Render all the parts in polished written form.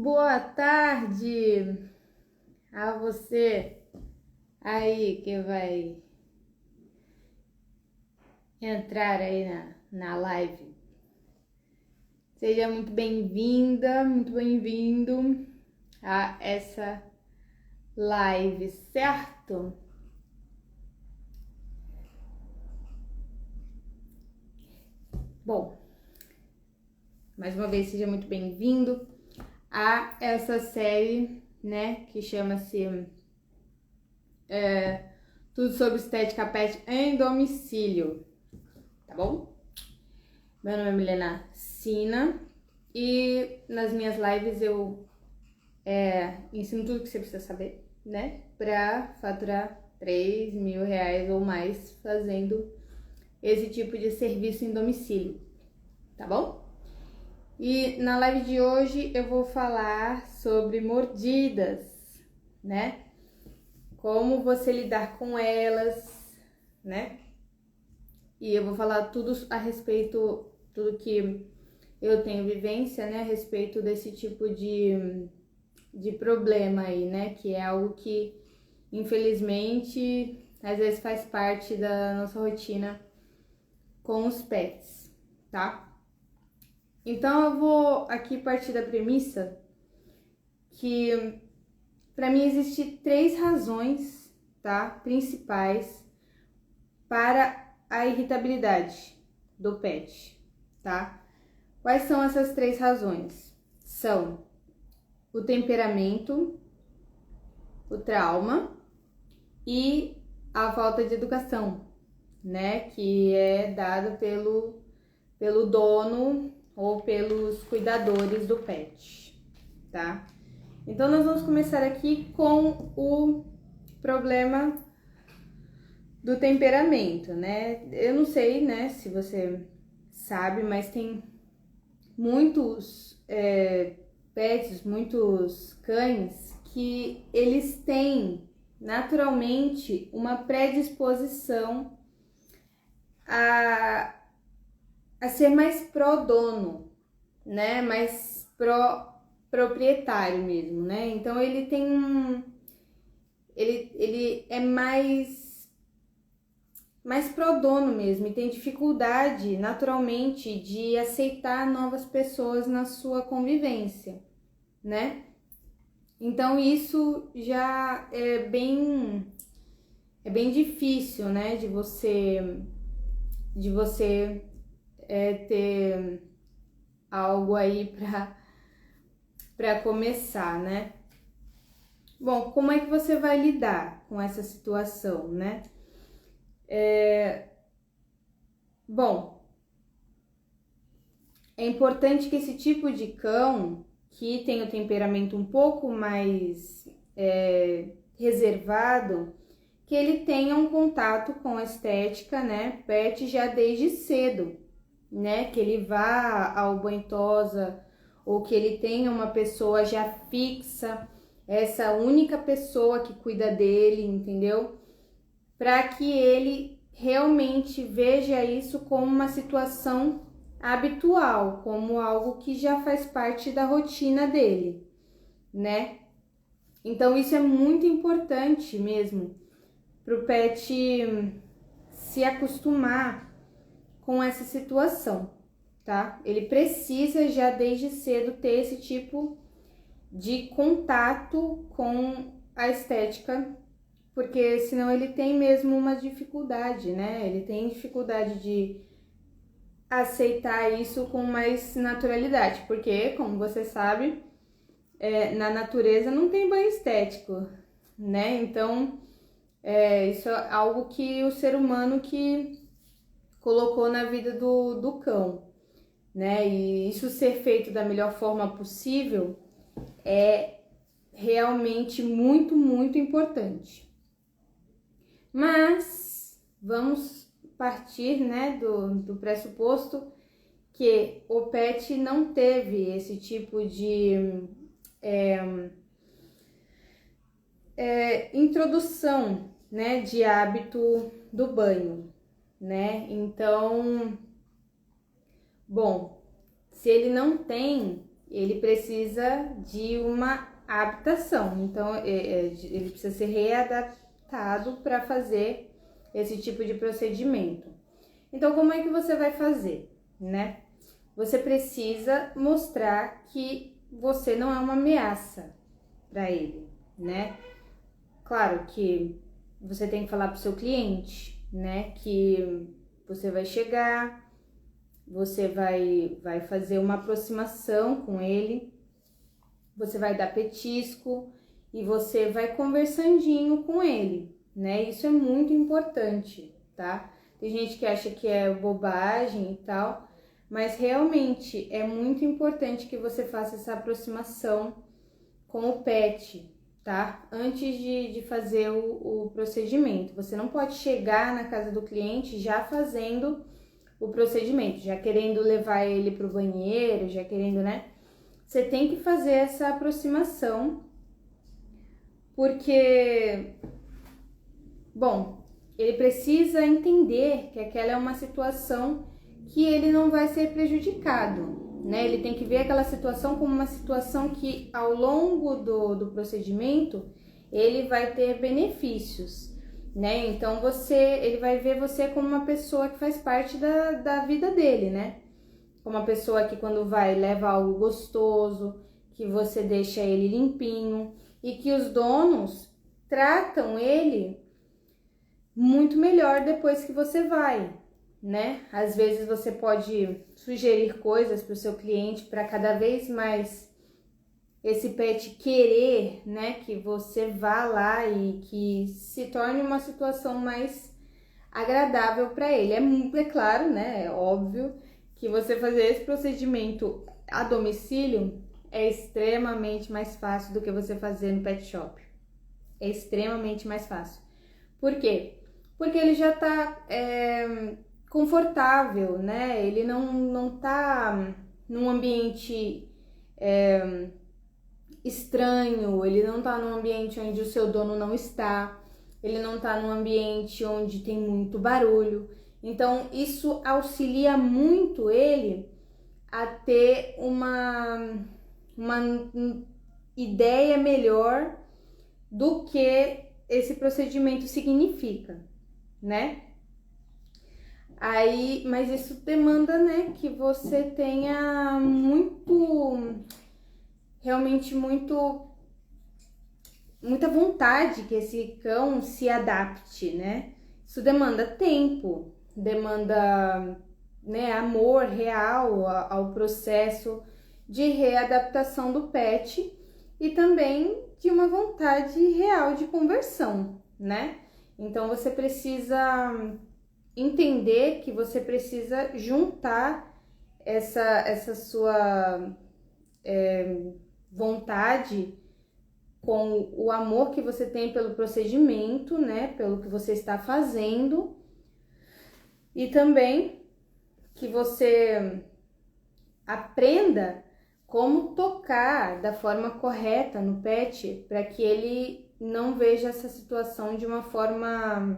boa tarde a você aí que vai entrar aí na live. Seja muito bem-vinda, muito bem-vindo a essa live, certo? Bom, mais uma vez seja muito bem-vindo a essa série, né, que chama-se Tudo sobre Estética Pet em Domicílio, tá bom? Meu nome é Milena Sina e nas minhas lives eu ensino tudo que você precisa saber, né, pra faturar R$3.000 ou mais fazendo esse tipo de serviço em domicílio, tá bom? E na live de hoje eu vou falar sobre mordidas, né? Como você lidar com elas, né? E eu vou falar tudo a respeito, tudo que eu tenho vivência, né? A respeito desse tipo de problema aí, né? Que é algo que, infelizmente, às vezes faz parte da nossa rotina com os pets, tá? Então eu vou aqui partir da premissa que para mim existem 3 razões, tá, principais para a irritabilidade do pet, tá? Quais são essas 3 razões? São o temperamento, o trauma e a falta de educação, né, que é dada pelo dono ou pelos cuidadores do pet, tá? Então nós vamos começar aqui com o problema do temperamento, né? Eu não sei, né, se você sabe, mas tem muitos pets, muitos cães que eles têm naturalmente uma predisposição a ser mais pró-dono, né? Mais pró-proprietário mesmo, né? Então ele tem ele é mais pró-dono mesmo e tem dificuldade naturalmente de aceitar novas pessoas na sua convivência, né? Então isso já é bem difícil, né? De você ter algo aí para começar, né? Bom, como é que você vai lidar com essa situação, né? Bom, é importante que esse tipo de cão que tem o temperamento um pouco mais reservado, que ele tenha um contato com a estética, né, pet já desde cedo, né, que ele vá ao banho-tosa ou que ele tenha uma pessoa já fixa, essa única pessoa que cuida dele, entendeu? Para que ele realmente veja isso como uma situação habitual, como algo que já faz parte da rotina dele, né? Então isso é muito importante mesmo para o pet se acostumar com essa situação, tá? Ele precisa já desde cedo ter esse tipo de contato com a estética, porque senão ele tem mesmo uma dificuldade, né? Ele tem dificuldade de aceitar isso com mais naturalidade, porque, como você sabe, na natureza não tem banho estético, né? Então, isso é algo que o ser humano que colocou na vida do cão, né? E isso ser feito da melhor forma possível é realmente muito, muito importante. Mas vamos partir, né, do pressuposto que o pet não teve esse tipo de introdução, né, de hábito do banho, né? Então, bom, se ele não tem ele precisa de uma adaptação. Então, ele precisa ser readaptado para fazer esse tipo de procedimento. Então, como é que você vai fazer, né? Você precisa mostrar que você não é uma ameaça para ele, né? Claro que você tem que falar para o seu cliente, né? Que você vai chegar, você vai fazer uma aproximação com ele, você vai dar petisco e você vai conversandinho com ele, né? Isso é muito importante, tá? Tem gente que acha que é bobagem e tal, mas realmente é muito importante que você faça essa aproximação com o pet, tá? Antes de fazer o procedimento. Você não pode chegar na casa do cliente já fazendo o procedimento, já querendo levar ele para o banheiro, já querendo, né? Você tem que fazer essa aproximação, porque, bom, ele precisa entender que aquela é uma situação que ele não vai ser prejudicado, né? Ele tem que ver aquela situação como uma situação que ao longo do procedimento ele vai ter benefícios, né? Então ele vai ver você como uma pessoa que faz parte da vida dele, né? Como uma pessoa que quando vai leva algo gostoso, que você deixa ele limpinho e que os donos tratam ele muito melhor depois que você vai, né? Às vezes você pode sugerir coisas para o seu cliente para cada vez mais esse pet querer, né, que você vá lá e que se torne uma situação mais agradável para ele. É claro, né, é óbvio que você fazer esse procedimento a domicílio é extremamente mais fácil do que você fazer no pet shop. É extremamente mais fácil. Por quê? Porque ele já tá confortável, né? Ele não tá num ambiente estranho, ele não tá num ambiente onde o seu dono não está, ele não tá num ambiente onde tem muito barulho. Então, isso auxilia muito ele a ter uma ideia melhor do que esse procedimento significa, né? Mas isso demanda, né, que você tenha realmente muita vontade que esse cão se adapte, né? Isso demanda tempo, demanda, né, amor real ao processo de readaptação do pet e também de uma vontade real de conversão, né? Então você precisa entender que você precisa juntar essa sua vontade com o amor que você tem pelo procedimento, né? Pelo que você está fazendo, e também que você aprenda como tocar da forma correta no pet para que ele não veja essa situação de uma forma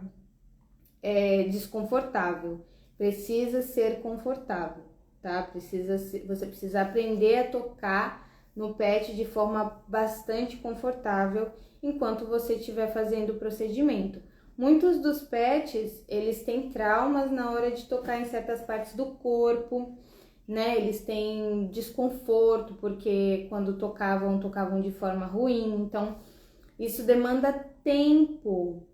desconfortável. Precisa ser confortável, tá? Você precisa aprender a tocar no pet de forma bastante confortável enquanto você estiver fazendo o procedimento. Muitos dos pets, eles têm traumas na hora de tocar em certas partes do corpo, né? Eles têm desconforto porque quando tocavam de forma ruim. Então, isso demanda tempo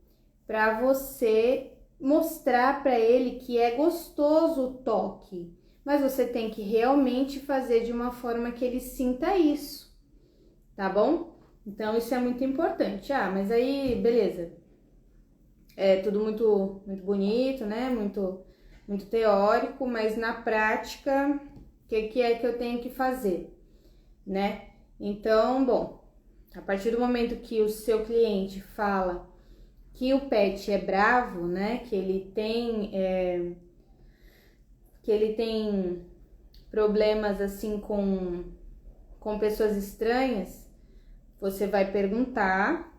para você mostrar para ele que é gostoso o toque, mas você tem que realmente fazer de uma forma que ele sinta isso, tá bom? Então isso é muito importante. Mas aí, beleza. É tudo muito bonito, né? Muito teórico, mas na prática, o que é que eu tenho que fazer, né? Então, bom, a partir do momento que o seu cliente fala que o pet é bravo, né? Que ele tem problemas assim com pessoas estranhas, você vai perguntar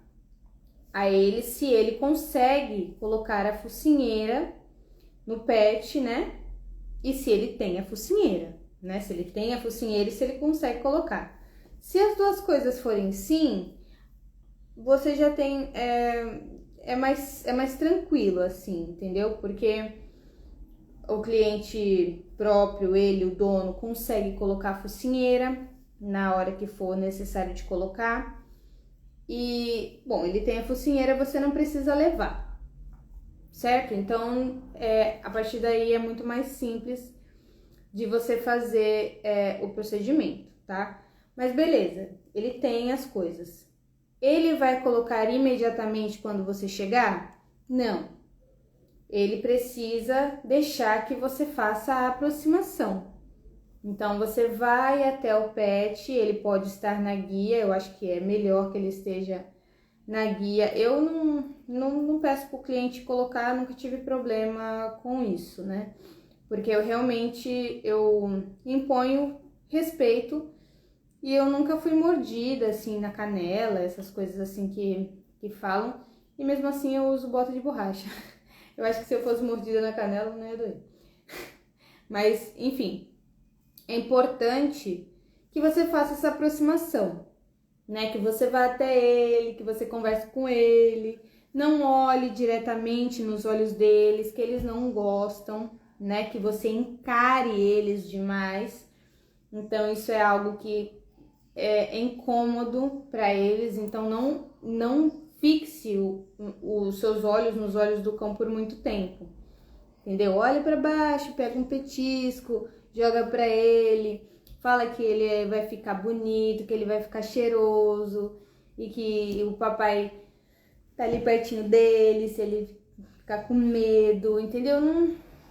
a ele se ele consegue colocar a focinheira no pet, né? E se ele tem a focinheira, né? Se ele tem a focinheira e se ele consegue colocar. Se as duas coisas forem sim, você já tem, é mais tranquilo, assim, entendeu? Porque o cliente próprio, ele, o dono, consegue colocar a focinheira na hora que for necessário de colocar. E, bom, ele tem a focinheira, você não precisa levar, certo? Então, a partir daí é muito mais simples de você fazer o procedimento, tá? Mas beleza, ele tem as coisas. Ele vai colocar imediatamente quando você chegar? Não. Ele precisa deixar que você faça a aproximação. Então, você vai até o pet, ele pode estar na guia, eu acho que é melhor que ele esteja na guia. Eu não peço para o cliente colocar, nunca tive problema com isso, né? Porque eu realmente imponho respeito e eu nunca fui mordida, assim, na canela, essas coisas assim que falam. E mesmo assim eu uso bota de borracha. Eu acho que se eu fosse mordida na canela, não ia doer. Mas, enfim, é importante que você faça essa aproximação, né? Que você vá até ele, que você converse com ele. Não olhe diretamente nos olhos deles, que eles não gostam, né? Que você encare eles demais. Então, isso é algo que é incômodo para eles. Então, não fixe os seus olhos nos olhos do cão por muito tempo, entendeu? Olha para baixo, pega um petisco, joga para ele, fala que ele vai ficar bonito, que ele vai ficar cheiroso e que o papai tá ali pertinho dele, se ele ficar com medo, entendeu?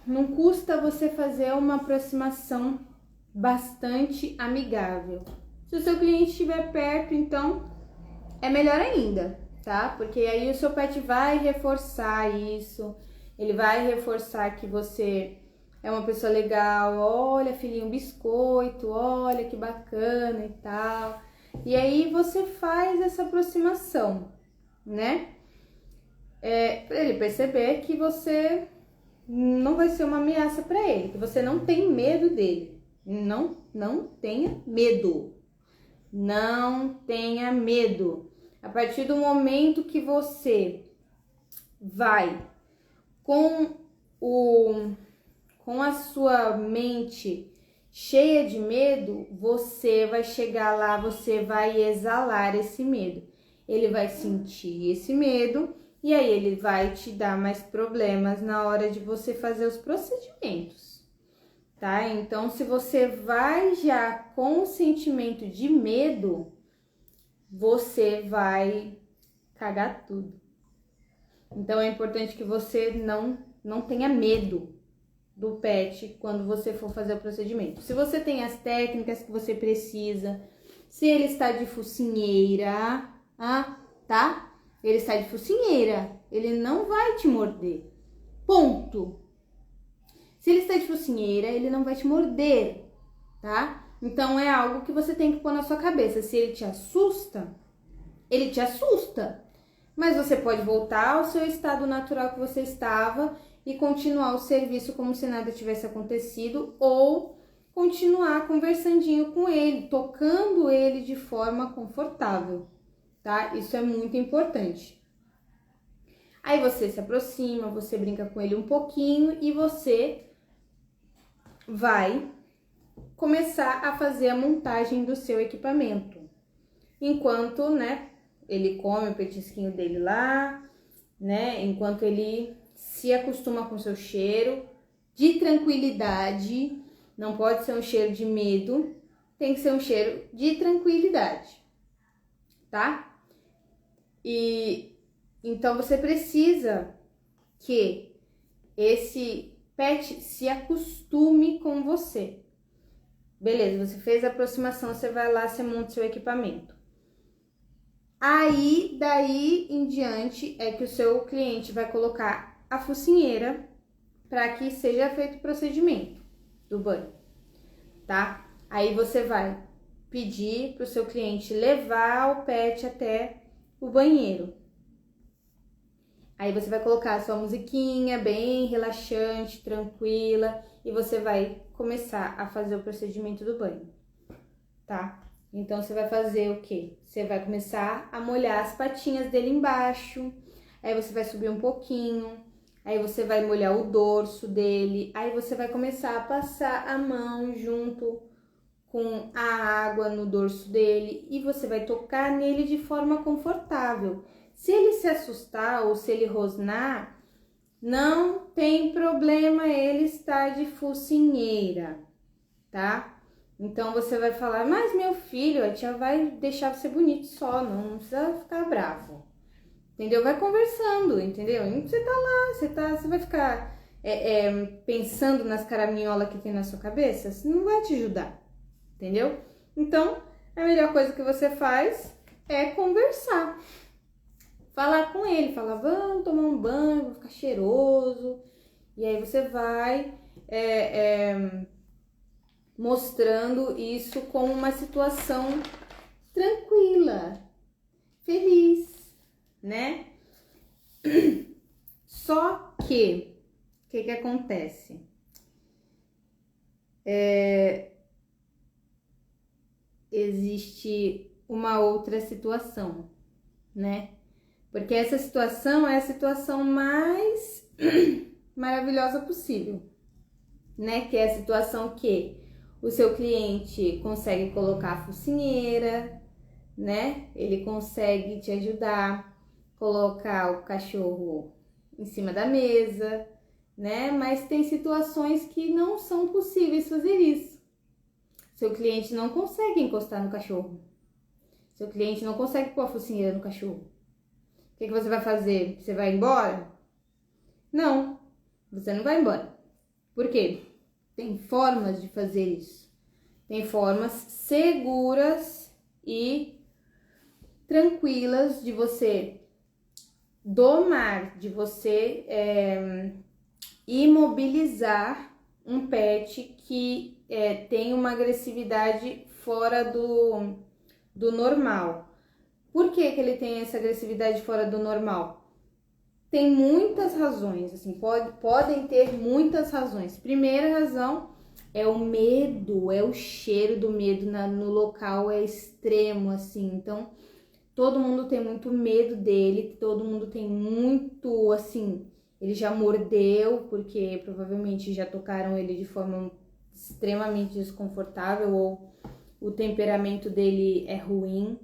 Não custa você fazer uma aproximação bastante amigável. Se o seu cliente estiver perto, então é melhor ainda, tá? Porque aí o seu pet vai reforçar isso, ele vai reforçar que você é uma pessoa legal, olha, filhinho, biscoito, olha que bacana e tal. E aí você faz essa aproximação, né? Para ele perceber que você não vai ser uma ameaça para ele, que você não tem medo dele. Não tenha medo. Não tenha medo. A partir do momento que você vai com a sua mente cheia de medo, você vai chegar lá, você vai exalar esse medo. Ele vai sentir esse medo e aí ele vai te dar mais problemas na hora de você fazer os procedimentos, tá? Então, se você vai já com o sentimento de medo, você vai cagar tudo. Então, é importante que você não tenha medo do pet quando você for fazer o procedimento. Se você tem as técnicas que você precisa, se ele está de focinheira, tá? Ele está de focinheira, ele não vai te morder. Ponto. Se ele está de focinheira, ele não vai te morder, tá? Então é algo que você tem que pôr na sua cabeça. Se ele te assusta, ele te assusta. Mas você pode voltar ao seu estado natural que você estava e continuar o serviço como se nada tivesse acontecido, ou continuar conversandinho com ele, tocando ele de forma confortável, tá? Isso é muito importante. Aí você se aproxima, você brinca com ele um pouquinho e você vai começar a fazer a montagem do seu equipamento. Enquanto, né, ele come o petisquinho dele lá, né, enquanto ele se acostuma com o seu cheiro de tranquilidade, não pode ser um cheiro de medo, tem que ser um cheiro de tranquilidade, tá? E então você precisa que esse pet se acostume com você. Beleza, você fez a aproximação, você vai lá, você monta seu equipamento. Aí, daí em diante, é que o seu cliente vai colocar a focinheira para que seja feito o procedimento do banho, tá? Aí você vai pedir para o seu cliente levar o pet até o banheiro. Aí você vai colocar a sua musiquinha bem relaxante, tranquila, e você vai começar a fazer o procedimento do banho, tá? Então, você vai fazer o quê? Você vai começar a molhar as patinhas dele embaixo, aí você vai subir um pouquinho, aí você vai molhar o dorso dele, aí você vai começar a passar a mão junto com a água no dorso dele e você vai tocar nele de forma confortável. Se ele se assustar ou se ele rosnar, não tem problema ele estar de focinheira, tá? Então você vai falar, mas meu filho, a tia vai deixar você bonito só, não precisa ficar bravo, entendeu? Vai conversando, entendeu? E você tá lá, você vai ficar pensando nas caraminholas que tem na sua cabeça, isso não vai te ajudar, entendeu? Então, a melhor coisa que você faz é conversar. Falar com ele, falar, vamos tomar um banho, vou ficar cheiroso. E aí você vai mostrando isso como uma situação tranquila, feliz, né? Só que, o que acontece? Existe uma outra situação, né? Porque essa situação é a situação mais maravilhosa possível, né? Que é a situação que o seu cliente consegue colocar a focinheira, né? Ele consegue te ajudar, colocar o cachorro em cima da mesa, né? Mas tem situações que não são possíveis fazer isso. Seu cliente não consegue encostar no cachorro. Seu cliente não consegue pôr a focinheira no cachorro. O que você vai fazer? Você vai embora? Não, você não vai embora. Por quê? Tem formas de fazer isso. Tem formas seguras e tranquilas de você domar, de você imobilizar um pet que tem uma agressividade fora do normal. Por que ele tem essa agressividade fora do normal? Tem muitas razões, assim, podem ter muitas razões. Primeira razão é o medo, é o cheiro do medo no local, é extremo, assim. Então, todo mundo tem muito medo dele, todo mundo tem muito, assim, ele já mordeu, porque provavelmente já tocaram ele de forma extremamente desconfortável ou o temperamento dele é ruim.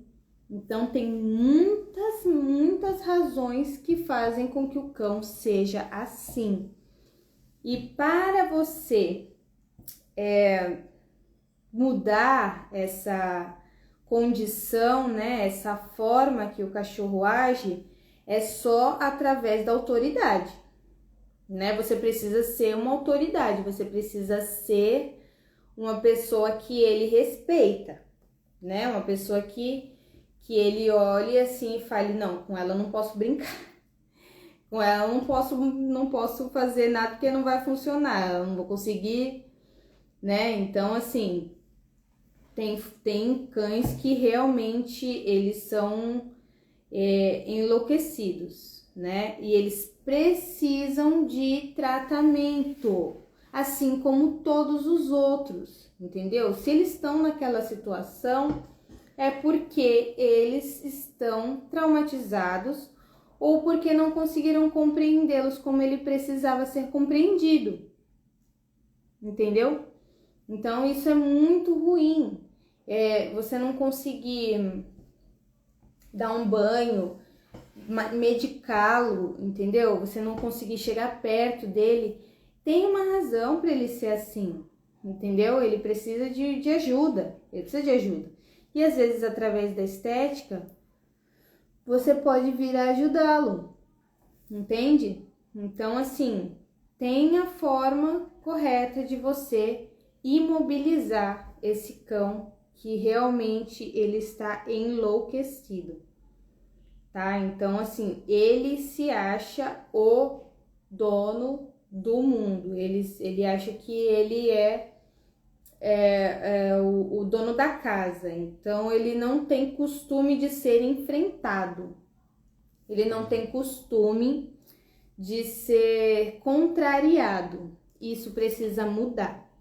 Então, tem muitas razões que fazem com que o cão seja assim. E para você mudar essa condição, né, essa forma que o cachorro age, é só através da autoridade, né? Você precisa ser uma autoridade, você precisa ser uma pessoa que ele respeita, né? Uma pessoa que ele olhe assim e fale, não, com ela eu não posso brincar, com ela eu não posso fazer nada porque não vai funcionar, eu não vou conseguir, né? Então, assim, tem cães que realmente eles são enlouquecidos, né? E eles precisam de tratamento, assim como todos os outros, entendeu? Se eles estão naquela situação, é porque eles estão traumatizados ou porque não conseguiram compreendê-los como ele precisava ser compreendido, entendeu? Então, isso é muito ruim. Você não conseguir dar um banho, medicá-lo, entendeu? Você não conseguir chegar perto dele, tem uma razão para ele ser assim, entendeu? Ele precisa de ajuda, ele precisa de ajuda. E às vezes, através da estética, você pode vir a ajudá-lo, entende? Então, assim, tem a forma correta de você imobilizar esse cão que realmente ele está enlouquecido, tá? Então, assim, ele se acha o dono do mundo, ele acha que ele é o dono da casa, então ele não tem costume de ser enfrentado, ele não tem costume de ser contrariado, isso precisa mudar,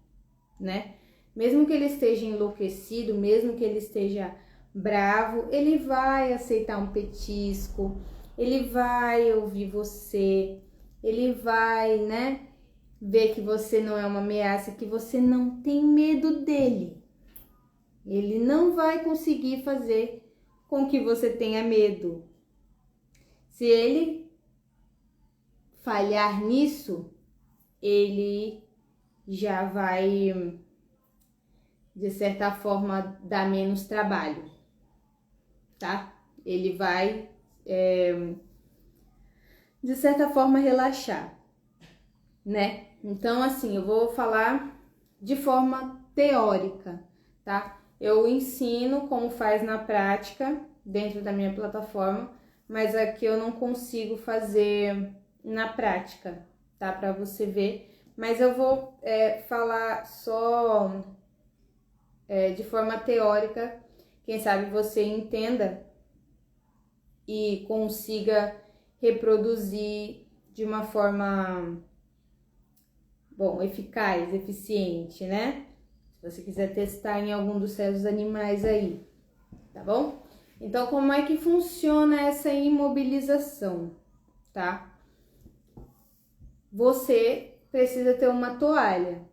né? Mesmo que ele esteja enlouquecido, mesmo que ele esteja bravo, ele vai aceitar um petisco, ele vai ouvir você, ele vai, né, ver que você não é uma ameaça, que você não tem medo dele. Ele não vai conseguir fazer com que você tenha medo. Se ele falhar nisso, ele já vai, de certa forma, dar menos trabalho, tá? Ele vai, de certa forma, relaxar, né? Então, assim, eu vou falar de forma teórica, tá? Eu ensino como faz na prática, dentro da minha plataforma, mas aqui eu não consigo fazer na prática, tá? Para você ver. Mas eu vou falar só de forma teórica, quem sabe você entenda e consiga reproduzir de uma forma, bom, eficaz, eficiente, né? Se você quiser testar em algum dos seus animais aí, tá bom? Então, como é que funciona essa imobilização, tá? Você precisa ter uma toalha,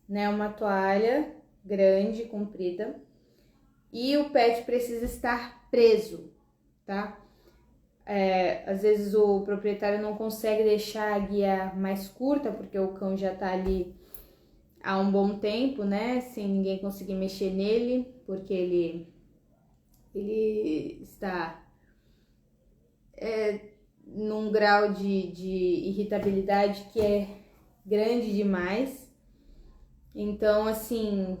né? Uma toalha grande, comprida, e o pet precisa estar preso, tá? Às vezes o proprietário não consegue deixar a guia mais curta, porque o cão já tá ali há um bom tempo, né? Sem ninguém conseguir mexer nele, porque ele está num grau de irritabilidade que é grande demais. Então, assim,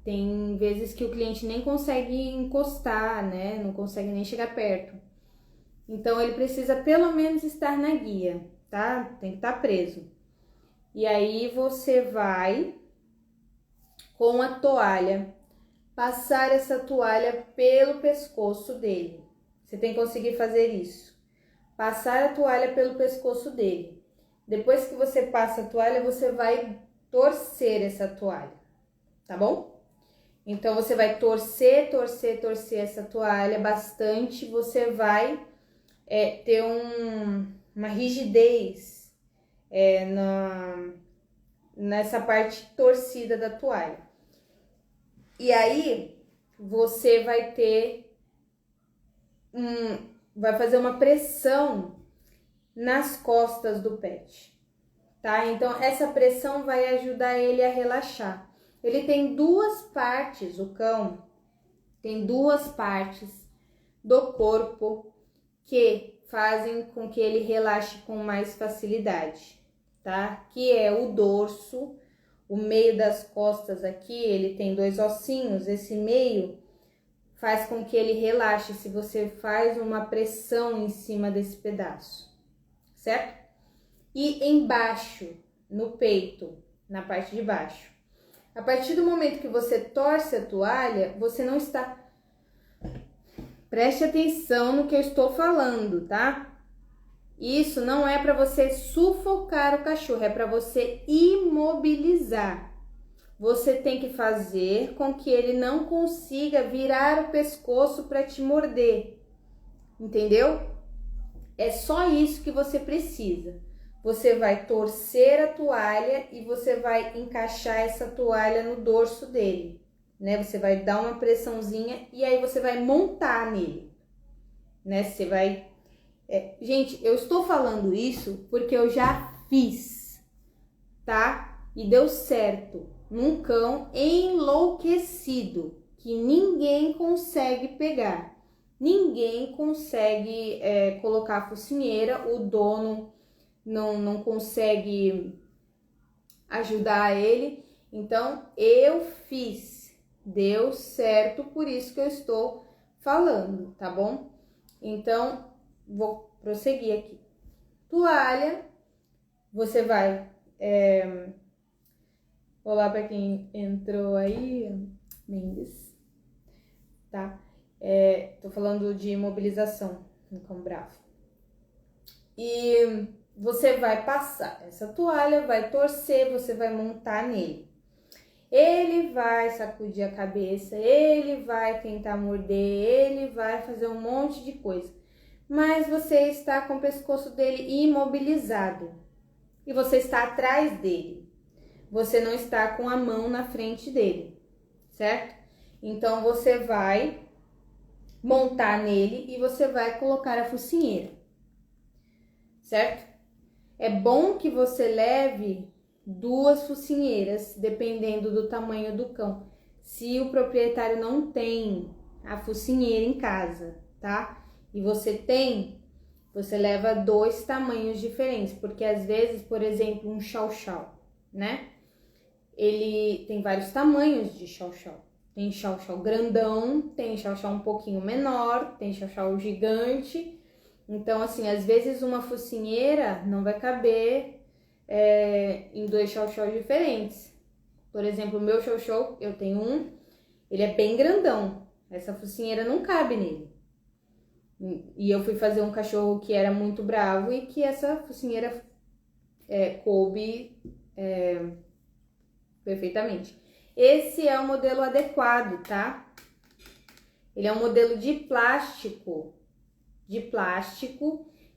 tem vezes que o cliente nem consegue encostar, né? Não consegue nem chegar perto. Então, ele precisa pelo menos estar na guia, tá? Tem que estar preso. E aí, você vai, com a toalha, passar essa toalha pelo pescoço dele. Você tem que conseguir fazer isso. Passar a toalha pelo pescoço dele. Depois que você passa a toalha, você vai torcer essa toalha, tá bom? Então, você vai torcer essa toalha bastante. Você vai ter uma rigidez nessa parte torcida da toalha. E aí, você vai vai fazer uma pressão nas costas do pet, tá? Então, essa pressão vai ajudar ele a relaxar. Ele tem duas partes, o cão tem duas partes do corpo que fazem com que ele relaxe com mais facilidade, tá? Que é o dorso, o meio das costas aqui, ele tem dois ossinhos, esse meio faz com que ele relaxe se você faz uma pressão em cima desse pedaço, certo? E embaixo, no peito, na parte de baixo. A partir do momento que você torce a toalha, você não está... Preste atenção no que eu estou falando, tá? Isso não é para você sufocar o cachorro, é para você imobilizar. Você tem que fazer com que ele não consiga virar o pescoço para te morder, entendeu? É só isso que você precisa. Você vai torcer a toalha e você vai encaixar essa toalha no dorso dele, né? Você vai dar uma pressãozinha e aí você vai montar nele, né? Você vai... Gente, eu estou falando isso porque eu já fiz, tá? E deu certo num cão enlouquecido que ninguém consegue pegar. Ninguém consegue colocar a focinheira, o dono não consegue ajudar ele. Então, eu fiz, deu certo, por isso que eu estou falando, tá bom? Então, vou prosseguir aqui. Toalha, você vai... Olá para quem entrou aí, Mendes, tá? Tô falando de imobilização no cão bravo. E você vai passar essa toalha, vai torcer, você vai montar nele. ele vai sacudir a cabeça, ele vai tentar morder, ele vai fazer um monte de coisa. Mas você está com o pescoço dele imobilizado e você está atrás dele. Você não está com a mão na frente dele, certo? Então você vai montar nele e você vai colocar a focinheira, certo? É bom que você leve 2 focinheiras, dependendo do tamanho do cão. Se o proprietário não tem a focinheira em casa, tá? E você tem, você leva 2 tamanhos diferentes, porque às vezes, por exemplo, um chow-chow, né? Ele tem vários tamanhos de chow-chow. Tem chow-chow grandão, tem chow-chow um pouquinho menor, tem chow-chow gigante. Então, assim, às vezes uma focinheira não vai caber em 2 chow-chows diferentes. Por exemplo, o meu chow-chow, eu tenho um, ele é bem grandão. Essa focinheira não cabe nele. E eu fui fazer um cachorro que era muito bravo e que essa focinheira coube perfeitamente. Esse é o modelo adequado, tá? Ele é um modelo de plástico,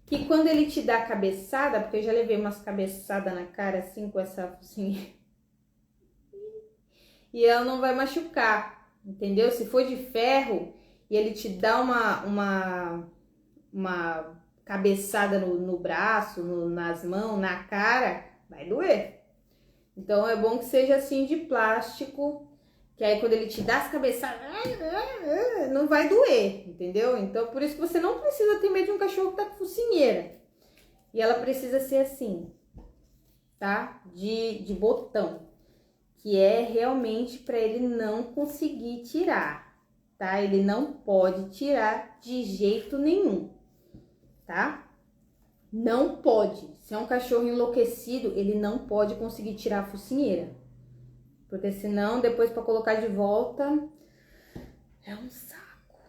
que quando ele te dá cabeçada, porque eu já levei umas cabeçadas na cara assim com essa focinheira, e ela não vai machucar, entendeu? Se for de ferro e ele te dá uma cabeçada no braço, nas mãos, na cara, vai doer. Então é bom que seja assim de plástico, que aí quando ele te dá as cabeçadas, não vai doer, entendeu? Então por isso que você não precisa ter medo de um cachorro que tá com focinheira. E ela precisa ser assim, tá? De botão, que é realmente para ele não conseguir tirar, tá? Ele não pode tirar de jeito nenhum, tá? Não pode. Se é um cachorro enlouquecido, ele não pode conseguir tirar a focinheira. Porque senão, depois para colocar de volta, é um saco.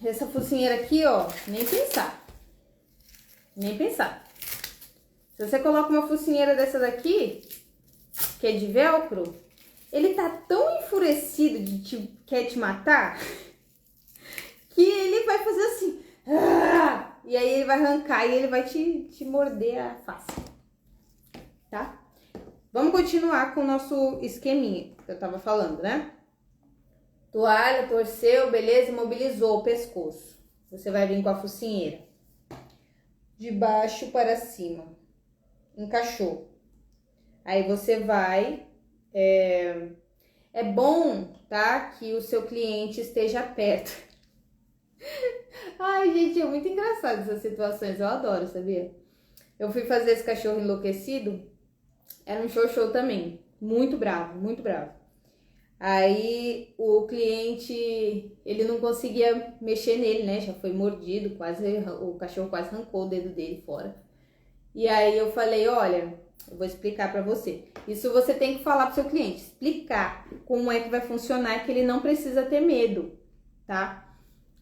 Essa focinheira aqui, ó, nem pensar. Nem pensar. Se você coloca uma focinheira dessa daqui, que é de velcro, ele tá tão enfurecido quer te matar, que ele vai fazer assim. E aí ele vai arrancar e ele vai te morder a face, tá? Vamos continuar com o nosso esqueminha que eu tava falando, né? Toalha, torceu, beleza, imobilizou o pescoço. Você vai vir com a focinheira de baixo para cima, encaixou. Aí você vai... É bom, tá? Que o seu cliente esteja perto. Ai, gente, é muito engraçado essas situações, eu adoro, sabia? Eu fui fazer esse cachorro enlouquecido, era um show também, muito bravo, muito bravo. Aí o cliente, ele não conseguia mexer nele, né? Já foi mordido, o cachorro quase arrancou o dedo dele fora. E aí eu falei, olha, eu vou explicar pra você. Isso você tem que falar pro seu cliente, explicar como é que vai funcionar, que ele não precisa ter medo, tá?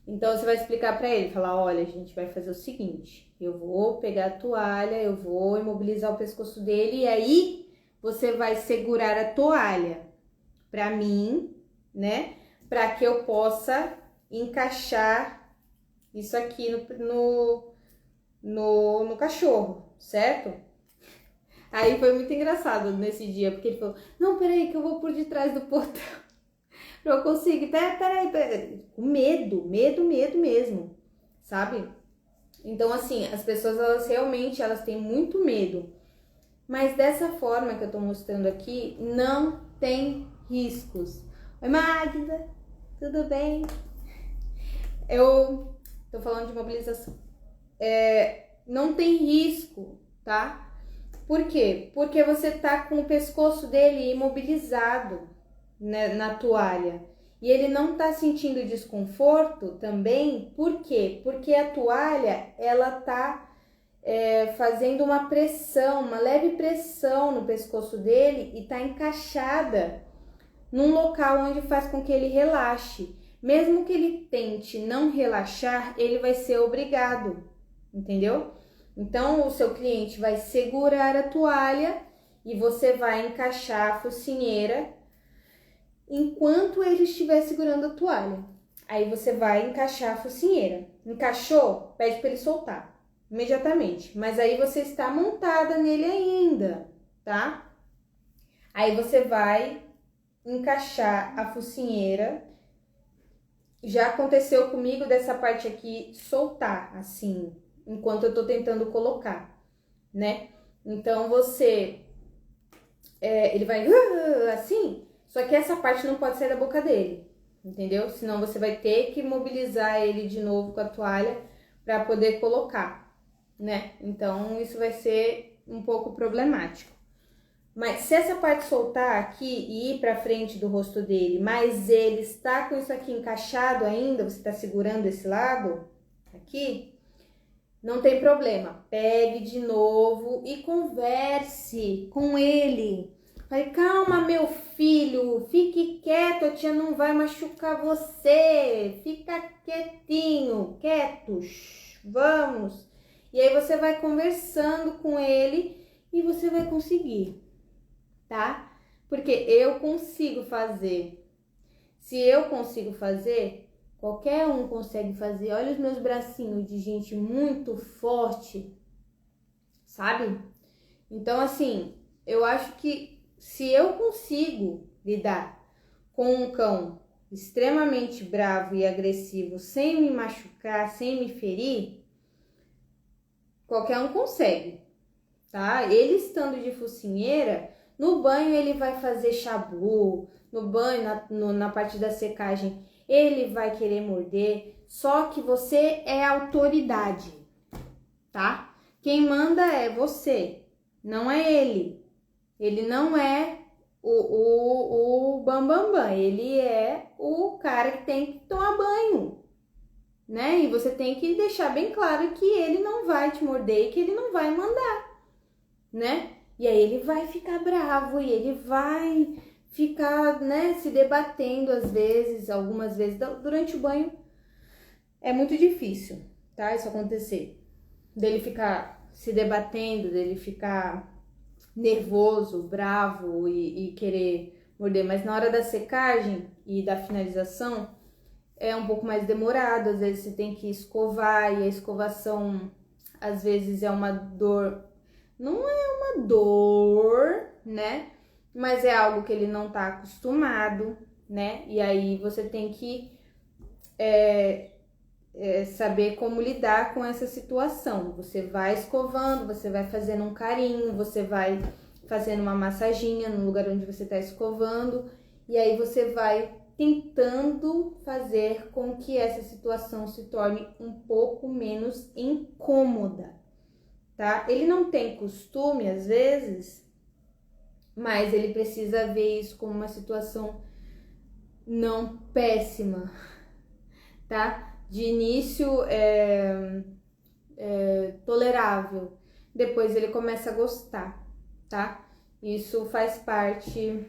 Então você vai explicar pra ele, falar, olha, a gente vai fazer o seguinte, eu vou pegar a toalha, eu vou imobilizar o pescoço dele e aí você vai segurar a toalha pra mim, né? Pra que eu possa encaixar isso aqui no cachorro, certo? Aí foi muito engraçado nesse dia, porque ele falou, não, peraí que eu vou por detrás do portão. Pra eu conseguir, peraí. Com medo mesmo, sabe? Então, assim, as pessoas, elas realmente, elas têm muito medo. Mas dessa forma que eu tô mostrando aqui, não tem riscos. Oi, Magda, tudo bem? Eu tô falando de mobilização. Não tem risco, tá? Por quê? Porque você tá com o pescoço dele imobilizado, né, na toalha. E ele não tá sentindo desconforto também. Por quê? Porque a toalha, ela tá fazendo uma pressão, uma leve pressão no pescoço dele e tá encaixada num local onde faz com que ele relaxe. Mesmo que ele tente não relaxar, ele vai ser obrigado, entendeu? Então, o seu cliente vai segurar a toalha e você vai encaixar a focinheira enquanto ele estiver segurando a toalha. Aí você vai encaixar a focinheira. Encaixou? Pede para ele soltar imediatamente. Mas aí você está montada nele ainda, tá? Aí você vai encaixar a focinheira. Já aconteceu comigo dessa parte aqui soltar, assim, enquanto eu tô tentando colocar, né? Então ele vai assim, só que essa parte não pode sair da boca dele, entendeu? Senão você vai ter que mobilizar ele de novo com a toalha para poder colocar, né? Então isso vai ser um pouco problemático. Mas se essa parte soltar aqui e ir para frente do rosto dele, mas ele está com isso aqui encaixado ainda, você está segurando esse lado aqui, não tem problema. Pegue de novo e converse com ele. Fale, calma, meu filho, fique quieto, a tia não vai machucar você. Fica quietinho, quietos, vamos. E aí você vai conversando com ele e você vai conseguir, tá? Porque eu consigo fazer. Se eu consigo fazer, qualquer um consegue fazer. Olha os meus bracinhos de gente muito forte, sabe? Então, assim, eu acho que se eu consigo lidar com um cão extremamente bravo e agressivo, sem me machucar, sem me ferir, qualquer um consegue, tá? Ele estando de focinheira, no banho ele vai fazer chabu, no banho, na parte da secagem, ele vai querer morder, só que você é autoridade, tá? Quem manda é você, não é ele. Ele não é o bambambam, ele é o cara que tem que tomar banho, né? E você tem que deixar bem claro que ele não vai te morder e que ele não vai mandar, né? E aí ele vai ficar bravo e ele vai ficar, né, se debatendo às vezes, algumas vezes durante o banho. É muito difícil, tá? Isso acontecer. Dele ficar se debatendo, dele ficar nervoso, bravo e querer morder. Mas na hora da secagem e da finalização é um pouco mais demorado. Às vezes você tem que escovar e a escovação às vezes é uma dor. Não é uma dor, né? Mas é algo que ele não tá acostumado, né? E aí você tem que saber como lidar com essa situação. Você vai escovando, você vai fazendo um carinho, você vai fazendo uma massaginha no lugar onde você tá escovando, e aí você vai tentando fazer com que essa situação se torne um pouco menos incômoda, tá? Ele não tem costume, às vezes, mas ele precisa ver isso como uma situação não péssima, tá? De início é tolerável, depois ele começa a gostar, tá? Isso faz parte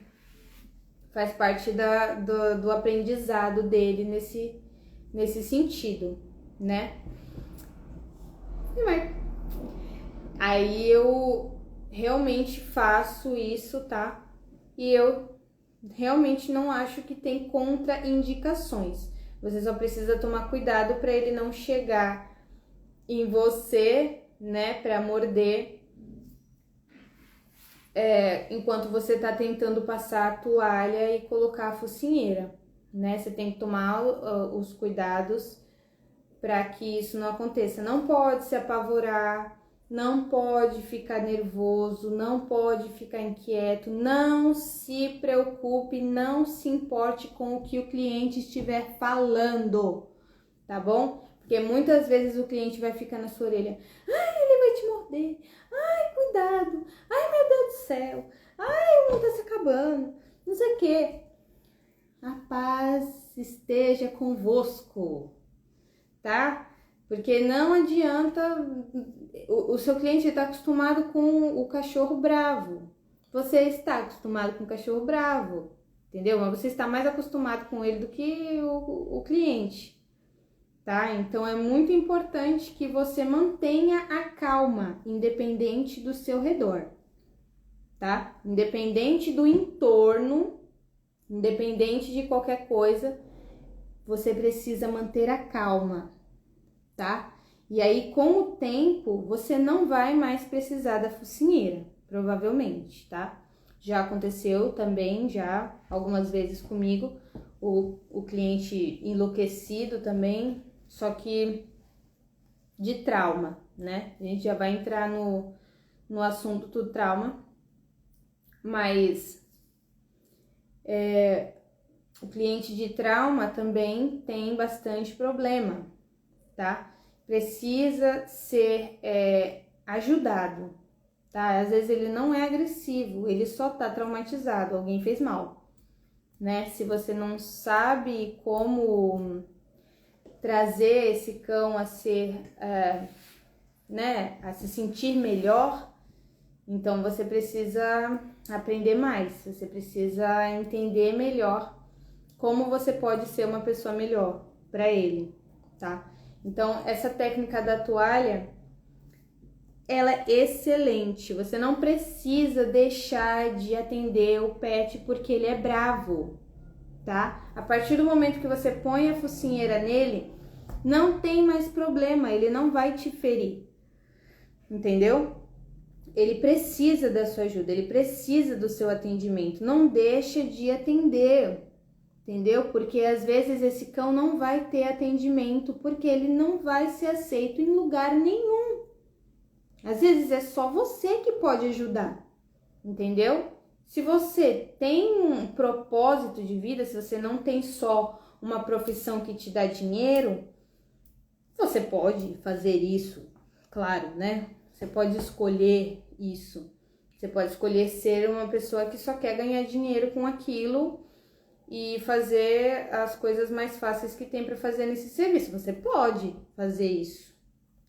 do aprendizado dele nesse sentido, né? Aí eu realmente faço isso, tá? E eu realmente não acho que tem contraindicações. Você só precisa tomar cuidado para ele não chegar em você, né, para morder, enquanto você tá tentando passar a toalha e colocar a focinheira, né? Você tem que tomar os cuidados para que isso não aconteça. Não pode se apavorar, não pode ficar nervoso, não pode ficar inquieto, não se preocupe, não se importe com o que o cliente estiver falando, tá bom? Porque muitas vezes o cliente vai ficar na sua orelha, ai, ele vai te morder, ai, cuidado, ai, meu Deus do céu, ai, o mundo tá se acabando, não sei o quê. A paz esteja convosco, tá? Porque não adianta, o seu cliente está acostumado com o cachorro bravo, você está acostumado com o cachorro bravo, entendeu? Mas você está mais acostumado com ele do que o cliente, tá? Então é muito importante que você mantenha a calma, independente do seu redor, tá? Independente do entorno, Independente de qualquer coisa, você precisa manter a calma, tá? E aí, com o tempo, você não vai mais precisar da focinheira, provavelmente, tá? Já aconteceu também, já algumas vezes comigo, o cliente enlouquecido também, só que de trauma, né? A gente já vai entrar no assunto do trauma, mas o cliente de trauma também tem bastante problema, tá? Precisa ser ajudado, tá? Às vezes ele não é agressivo, ele só tá traumatizado, alguém fez mal, né? Se você não sabe como trazer esse cão a ser, né, a se sentir melhor, então você precisa aprender mais, você precisa entender melhor como você pode ser uma pessoa melhor para ele, tá? Então, essa técnica da toalha, ela é excelente. Você não precisa deixar de atender o pet porque ele é bravo, tá? A partir do momento que você põe a focinheira nele, não tem mais problema, ele não vai te ferir, entendeu? Ele precisa da sua ajuda, ele precisa do seu atendimento. Não deixa de atender, entendeu? Porque às vezes esse cão não vai ter atendimento porque ele não vai ser aceito em lugar nenhum. Às vezes é só você que pode ajudar, entendeu? Se você tem um propósito de vida, se você não tem só uma profissão que te dá dinheiro, você pode fazer isso, claro, né? Você pode escolher isso. Você pode escolher ser uma pessoa que só quer ganhar dinheiro com aquilo e fazer as coisas mais fáceis que tem para fazer nesse serviço. Você pode fazer isso.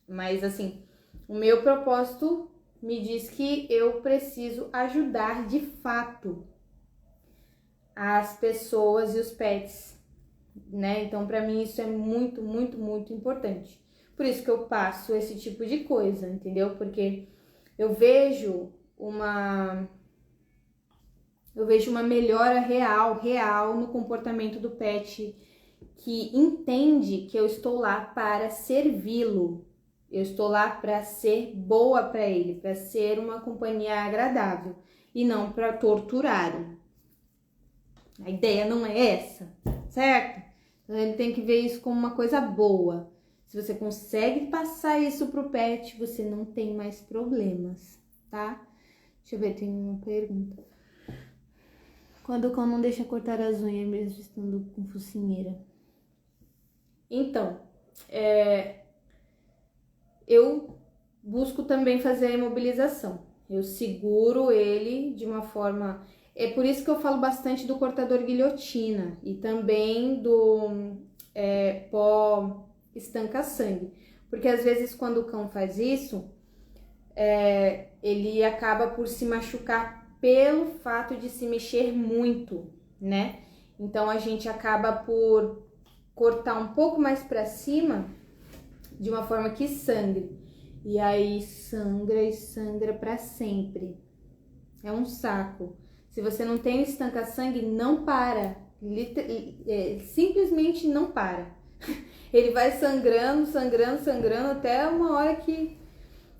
Mas assim, o meu propósito me diz que eu preciso ajudar de fato as pessoas e os pets, né? Então, para mim isso é muito, muito, muito importante. Por isso que eu passo esse tipo de coisa, entendeu? Porque eu vejo uma melhora real no comportamento do pet, que entende que eu estou lá para servi-lo. Eu estou lá para ser boa para ele, para ser uma companhia agradável e não para torturá-lo. A ideia não é essa, certo? Então ele tem que ver isso como uma coisa boa. Se você consegue passar isso pro pet, você não tem mais problemas, tá? Deixa eu ver, tem uma pergunta. Quando o cão não deixa cortar as unhas mesmo estando com focinheira? Então, eu busco também fazer a imobilização. Eu seguro ele de uma forma... É por isso que eu falo bastante do cortador guilhotina e também do pó estanca-sangue. Porque às vezes quando o cão faz isso, ele acaba por se machucar pelo fato de se mexer muito, né? Então a gente acaba por cortar um pouco mais para cima de uma forma que sangre. E aí sangra e sangra para sempre. É um saco. Se você não tem estanca-sangue, não para. Simplesmente não para. Ele vai sangrando, sangrando, sangrando até uma hora que...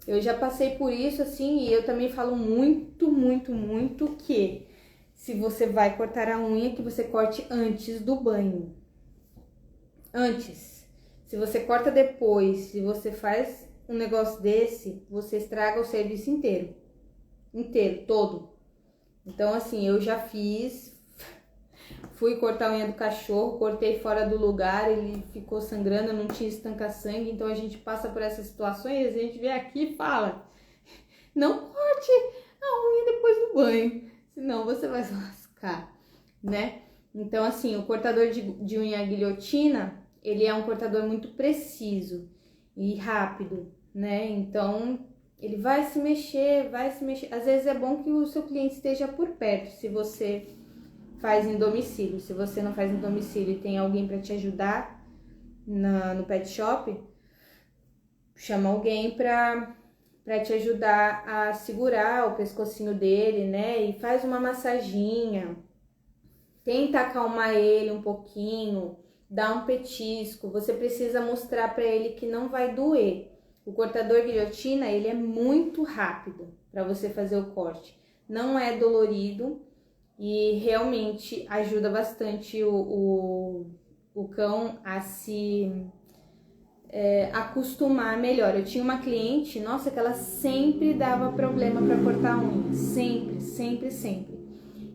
Eu já passei por isso, assim, e eu também falo muito, muito, muito que se você vai cortar a unha, que você corte antes do banho. Antes. Se você corta depois, se você faz um negócio desse, você estraga o serviço inteiro. Inteiro, todo. Então, assim, eu já fiz... Fui cortar a unha do cachorro, cortei fora do lugar, ele ficou sangrando, não tinha estanca-sangue, então a gente passa por essas situações, a gente vem aqui e fala, não corte a unha depois do banho, senão você vai se lascar, né? Então, assim, o cortador de unha guilhotina, ele é um cortador muito preciso e rápido, né? Então, ele vai se mexer, Às vezes é bom que o seu cliente esteja por perto, se você faz em domicílio. Se você não faz em domicílio e tem alguém para te ajudar no pet shop, chama alguém para te ajudar a segurar o pescocinho dele, né? E faz uma massaginha, tenta acalmar ele um pouquinho, dá um petisco. Você precisa mostrar para ele que não vai doer. O cortador guilhotina, ele é muito rápido para você fazer o corte. Não é dolorido e realmente ajuda bastante o cão a se acostumar melhor. Eu tinha uma cliente, nossa, que ela sempre dava problema para cortar a unha. Sempre, sempre, sempre.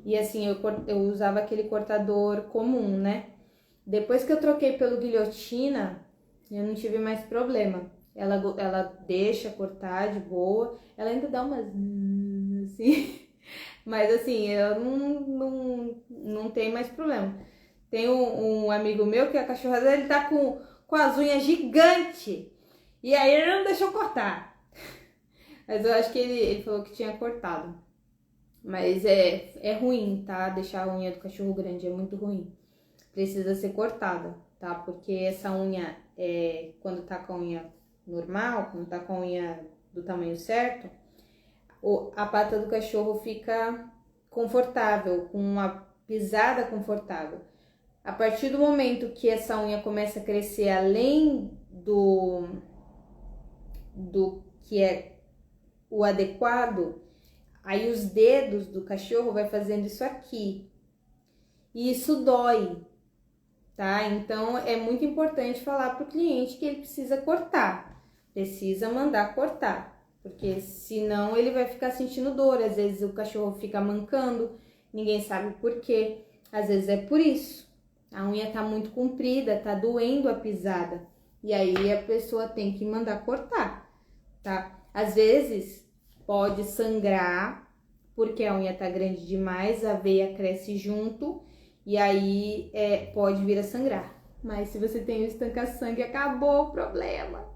E assim, eu usava aquele cortador comum, né? Depois que eu troquei pelo guilhotina, eu não tive mais problema. Ela deixa cortar de boa. Ela ainda dá umas assim. Mas assim, eu não tenho mais problema. Tem um amigo meu que a cachorra dele tá com as unhas gigantes. E aí ele não deixou cortar. Mas eu acho que ele falou que tinha cortado. Mas é ruim, tá? Deixar a unha do cachorro grande é muito ruim. Precisa ser cortada, tá? Porque essa unha, quando tá com a unha normal, quando tá com a unha do tamanho certo, a pata do cachorro fica confortável, com uma pisada confortável. A partir do momento que essa unha começa a crescer além do que é o adequado, aí os dedos do cachorro vai fazendo isso aqui. E isso dói, tá? Então é muito importante falar para o cliente que ele precisa cortar. Precisa mandar cortar, porque senão ele vai ficar sentindo dor. Às vezes o cachorro fica mancando, ninguém sabe por quê. Às vezes é por isso. A unha tá muito comprida, tá doendo a pisada. E aí a pessoa tem que mandar cortar, tá? Às vezes pode sangrar, porque a unha tá grande demais, a veia cresce junto e aí pode vir a sangrar. Mas se você tem o estanca-sangue, acabou o problema.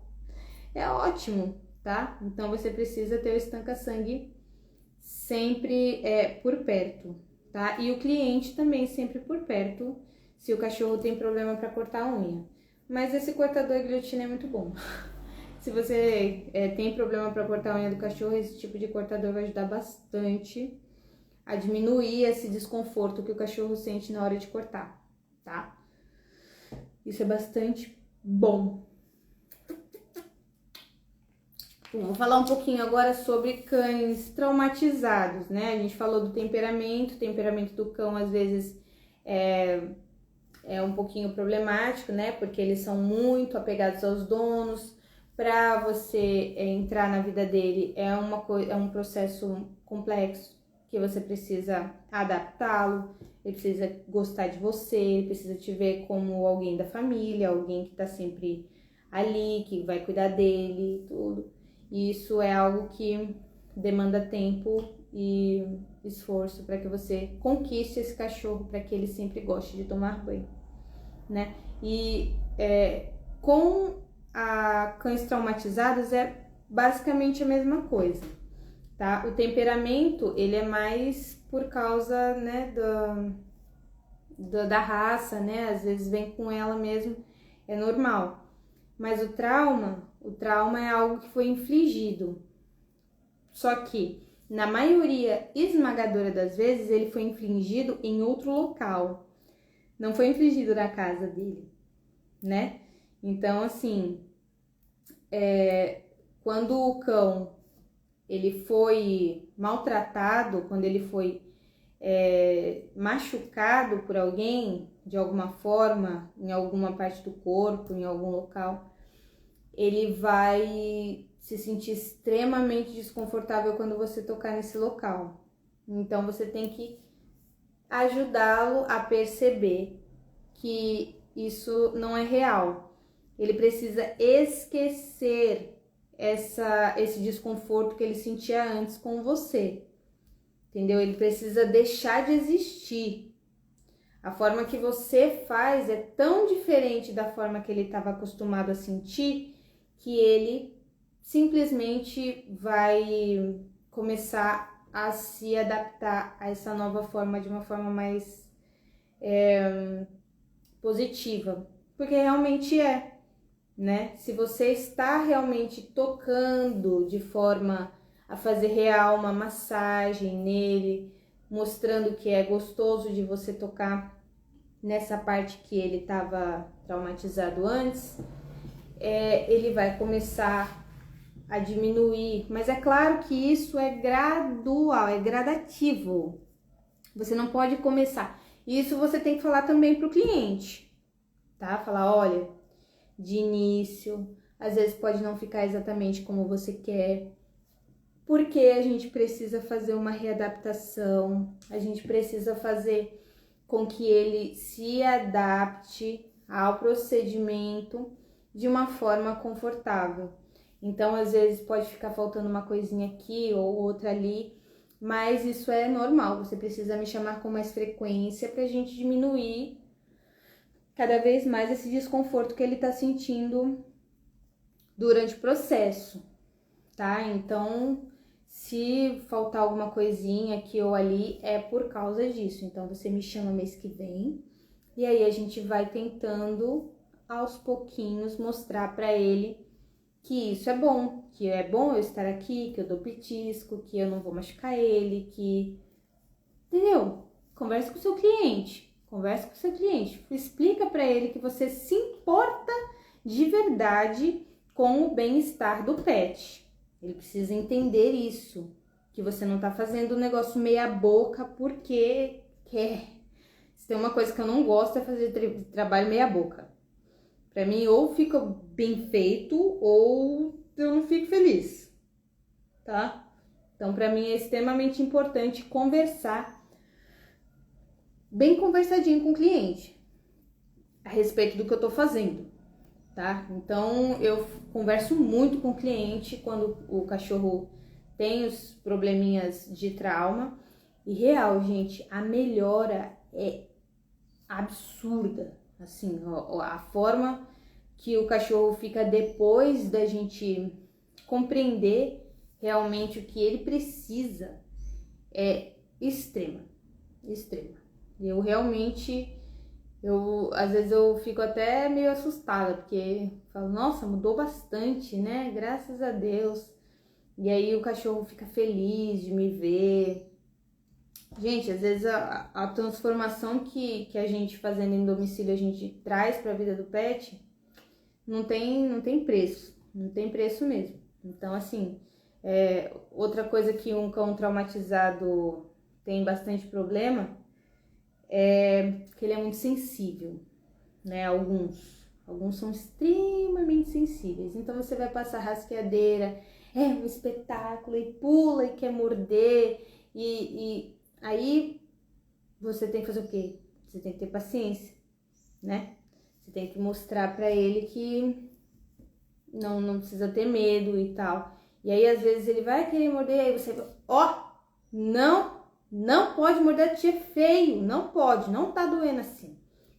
É ótimo, tá? Então você precisa ter o estanca-sangue sempre por perto, tá? E o cliente também sempre por perto, se o cachorro tem problema para cortar a unha. Mas esse cortador guilhotina é muito bom. Se você tem problema para cortar a unha do cachorro, esse tipo de cortador vai ajudar bastante a diminuir esse desconforto que o cachorro sente na hora de cortar, tá? Isso é bastante bom. Bom, vou falar um pouquinho agora sobre cães traumatizados, né? A gente falou do temperamento. O temperamento do cão, às vezes, é um pouquinho problemático, né? Porque eles são muito apegados aos donos. Para você entrar na vida dele é um processo complexo, que você precisa adaptá-lo, ele precisa gostar de você, ele precisa te ver como alguém da família, alguém que tá sempre ali, que vai cuidar dele, tudo. E isso é algo que demanda tempo e esforço para que você conquiste esse cachorro, para que ele sempre goste de tomar banho, né? E com cães traumatizados é basicamente a mesma coisa, tá? O temperamento, ele é mais por causa, né, da raça, né? Às vezes vem com ela mesmo, é normal. Mas o trauma é algo que foi infligido. Só que, na maioria esmagadora das vezes, ele foi infligido em outro local. Não foi infligido na casa dele, né? Então, assim, quando o cão ele foi maltratado, quando ele foi machucado por alguém, de alguma forma, em alguma parte do corpo, em algum local, ele vai se sentir extremamente desconfortável quando você tocar nesse local. Então, você tem que ajudá-lo a perceber que isso não é real. Ele precisa esquecer esse desconforto que ele sentia antes com você, entendeu? Ele precisa deixar de existir. A forma que você faz é tão diferente da forma que ele estava acostumado a sentir, que ele simplesmente vai começar a se adaptar a essa nova forma de uma forma mais positiva, porque realmente né? Se você está realmente tocando de forma a fazer real uma massagem nele, mostrando que é gostoso de você tocar nessa parte que ele estava traumatizado antes, ele vai começar a diminuir. Mas é claro que isso é gradual, é gradativo. Você não pode começar. Isso você tem que falar também para o cliente, tá? Falar, olha, de início, às vezes pode não ficar exatamente como você quer, porque a gente precisa fazer uma readaptação, a gente precisa fazer com que ele se adapte ao procedimento de uma forma confortável. Então, às vezes pode ficar faltando uma coisinha aqui ou outra ali, mas isso é normal. Você precisa me chamar com mais frequência para a gente diminuir cada vez mais esse desconforto que ele está sentindo durante o processo, tá? Então, se faltar alguma coisinha aqui ou ali, é por causa disso. Então, você me chama mês que vem e aí a gente vai tentando aos pouquinhos mostrar para ele que isso é bom, que é bom eu estar aqui, que eu dou petisco, que eu não vou machucar ele, que... Entendeu? Converse com o seu cliente, explica para ele que você se importa de verdade com o bem-estar do pet. Ele precisa entender isso, que você não tá fazendo o negócio meia boca porque quer. Se tem uma coisa que eu não gosto é fazer trabalho meia boca. Pra mim, ou fica bem feito, ou eu não fico feliz, tá? Então, pra mim é extremamente importante conversar, bem conversadinho com o cliente, a respeito do que eu tô fazendo, tá? Então, eu converso muito com o cliente quando o cachorro tem os probleminhas de trauma. E real, gente, a melhora é absurda. Assim, a forma que o cachorro fica depois da gente compreender realmente o que ele precisa é extrema. Eu realmente, às vezes eu fico até meio assustada, porque falo, nossa, mudou bastante, né? Graças a Deus. E aí o cachorro fica feliz de me ver. Gente, às vezes a transformação que a gente fazendo em domicílio a gente traz para a vida do pet não tem preço, não tem preço mesmo. Então, assim, outra coisa que um cão traumatizado tem bastante problema é que ele é muito sensível, né? Alguns são extremamente sensíveis. Então, você vai passar rasqueadeira, é um espetáculo, e pula e quer morder, e aí você tem que fazer o quê? Você tem que ter paciência, né? Você tem que mostrar pra ele que não precisa ter medo e tal. E aí, às vezes, ele vai querer morder, aí você fala, não pode morder, tia, é feio, não pode, não tá doendo assim.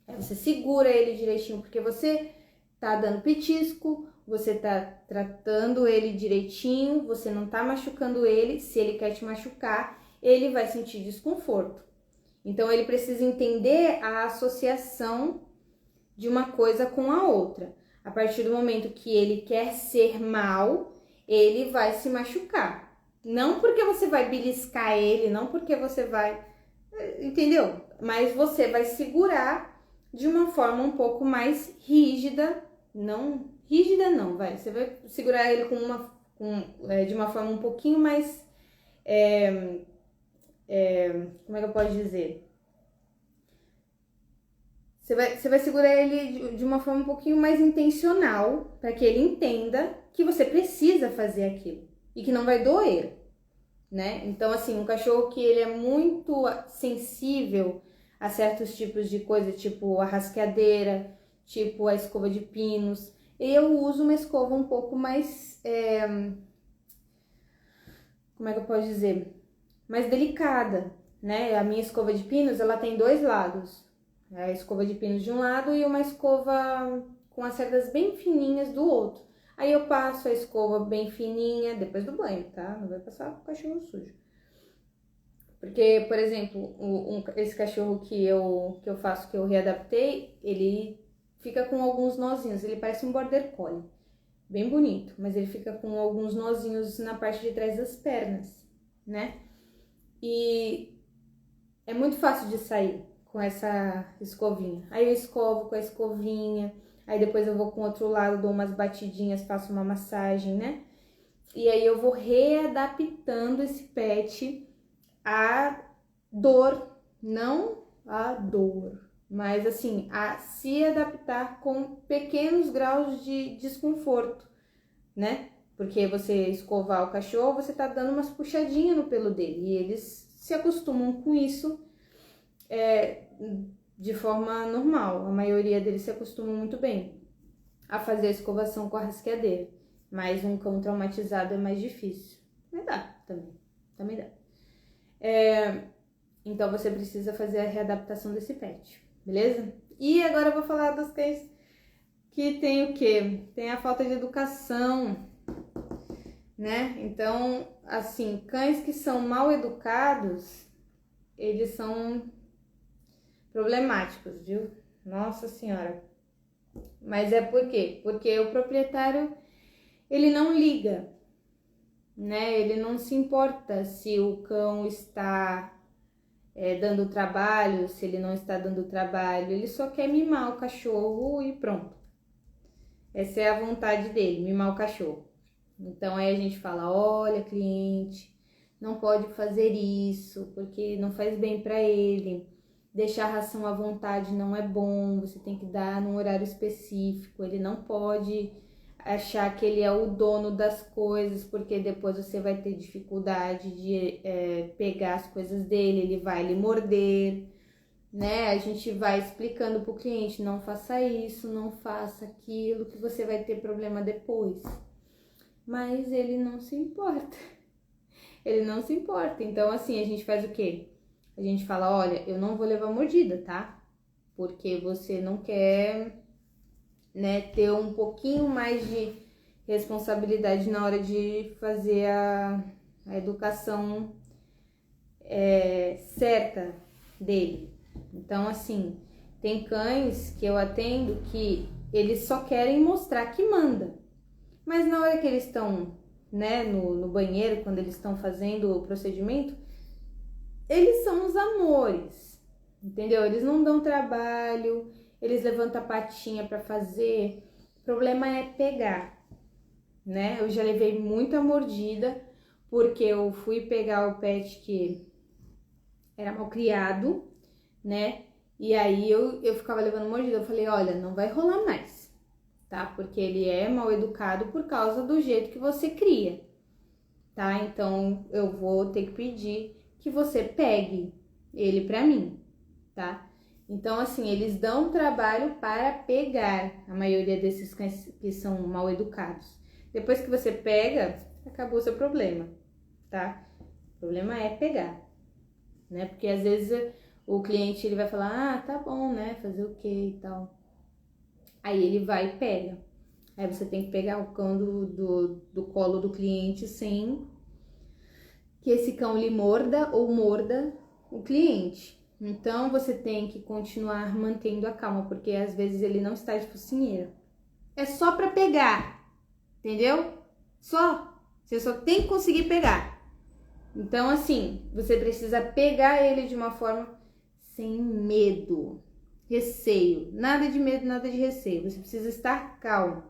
Aí você segura ele direitinho, porque você tá dando petisco, você tá tratando ele direitinho, você não tá machucando ele. Se ele quer te machucar, ele vai sentir desconforto. Então, ele precisa entender a associação de uma coisa com a outra. A partir do momento que ele quer ser mal, ele vai se machucar. Não porque você vai beliscar ele, não porque você vai... Entendeu? Mas você vai segurar de uma forma um pouco mais rígida. Não, rígida não, vai. Você vai segurar ele de uma forma um pouquinho mais... como é que eu posso dizer? Você vai segurar ele de uma forma um pouquinho mais intencional, para que ele entenda que você precisa fazer aquilo e que não vai doer, né? Então, assim, um cachorro que ele é muito sensível a certos tipos de coisa, tipo a rasqueadeira, tipo a escova de pinos, eu uso uma escova um pouco mais, como é que eu posso dizer? Mais delicada, né? A minha escova de pinos, ela tem dois lados. A escova de pinos de um lado e uma escova com as cerdas bem fininhas do outro. Aí eu passo a escova bem fininha depois do banho, tá? Não vai passar com o cachorro sujo. Porque, por exemplo, esse cachorro que eu faço, que eu readaptei, ele fica com alguns nozinhos. Ele parece um border collie, bem bonito, mas ele fica com alguns nozinhos na parte de trás das pernas, né? E é muito fácil de sair com essa escovinha. Aí eu escovo com a escovinha, aí depois eu vou com o outro lado, dou umas batidinhas, faço uma massagem, né? E aí eu vou readaptando esse pet à dor, não à dor, mas assim, a se adaptar com pequenos graus de desconforto, né? Porque você escovar o cachorro, você tá dando umas puxadinhas no pelo dele e eles se acostumam com isso de forma normal. A maioria deles se acostumam muito bem a fazer a escovação com a rasqueadeira, mas um cão traumatizado é mais difícil. Mas dá também dá. Então você precisa fazer a readaptação desse pet, beleza? E agora eu vou falar dos cães que tem o quê? Tem a falta de educação, né? Então, assim, cães que são mal educados, eles são problemáticos, viu? Nossa Senhora. Mas é por quê? Porque o proprietário, ele não liga, né? Ele não se importa se o cão está dando trabalho, se ele não está dando trabalho. Ele só quer mimar o cachorro e pronto. Essa é a vontade dele, mimar o cachorro. Então aí a gente fala, olha, cliente, não pode fazer isso, porque não faz bem para ele. Deixar a ração à vontade não é bom, você tem que dar num horário específico. Ele não pode achar que ele é o dono das coisas, porque depois você vai ter dificuldade de pegar as coisas dele, ele vai lhe morder, né? A gente vai explicando pro cliente, não faça isso, não faça aquilo, que você vai ter problema depois. Mas ele não se importa. Ele não se importa. Então, assim, a gente faz o quê? A gente fala, olha, eu não vou levar mordida, tá? Porque você não quer, né, ter um pouquinho mais de responsabilidade na hora de fazer a educação certa dele. Então, assim, tem cães que eu atendo que eles só querem mostrar que manda. Mas na hora que eles estão, né, no banheiro, quando eles estão fazendo o procedimento, eles são os amores, entendeu? Eles não dão trabalho, eles levantam a patinha para fazer. O problema é pegar, né? Eu já levei muita mordida, porque eu fui pegar o pet que era mal criado, né? E aí eu ficava levando mordida. Eu falei, olha, não vai rolar mais, tá? Porque ele é mal educado por causa do jeito que você cria, tá? Então eu vou ter que pedir que você pegue ele pra mim, tá? Então, assim, eles dão trabalho para pegar, a maioria desses cães que são mal educados. Depois que você pega, acabou o seu problema, tá? O problema é pegar, né? Porque às vezes o cliente ele vai falar, ah, tá bom, né? Fazer o quê e tal. Aí ele vai e pega. Aí você tem que pegar o cão do colo do cliente sem que esse cão lhe morda ou morda o cliente. Então você tem que continuar mantendo a calma, porque às vezes ele não está de focinheira. É só para pegar, entendeu? Só. Você só tem que conseguir pegar. Então, assim, você precisa pegar ele de uma forma sem medo, receio. Nada de medo, nada de receio. Você precisa estar calmo.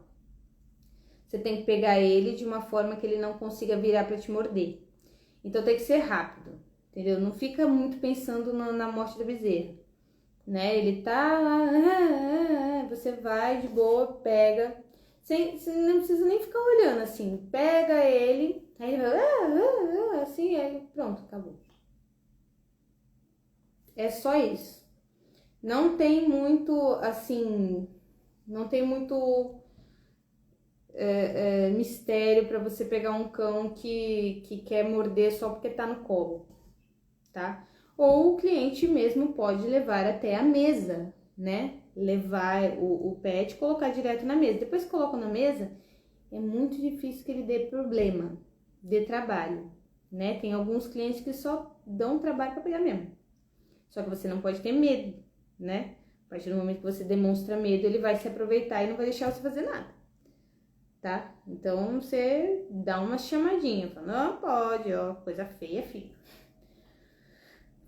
Você tem que pegar ele de uma forma que ele não consiga virar para te morder. Então tem que ser rápido, entendeu? Não fica muito pensando na morte da bezerra, né? Ele tá lá, você vai de boa, pega, você não precisa nem ficar olhando assim, pega ele, aí ele vai assim, aí pronto, acabou. É só isso. Não tem muito, assim, não tem muito mistério para você pegar um cão que quer morder só porque tá no colo, tá? Ou o cliente mesmo pode levar até a mesa, né? Levar o pet e colocar direto na mesa. Depois que coloca na mesa, é muito difícil que ele dê problema, dê trabalho, né? Tem alguns clientes que só dão trabalho para pegar mesmo. Só que você não pode ter medo, né? A partir do momento que você demonstra medo, ele vai se aproveitar e não vai deixar você fazer nada. Tá? Então você dá uma chamadinha, fala, não pode, ó, coisa feia fica.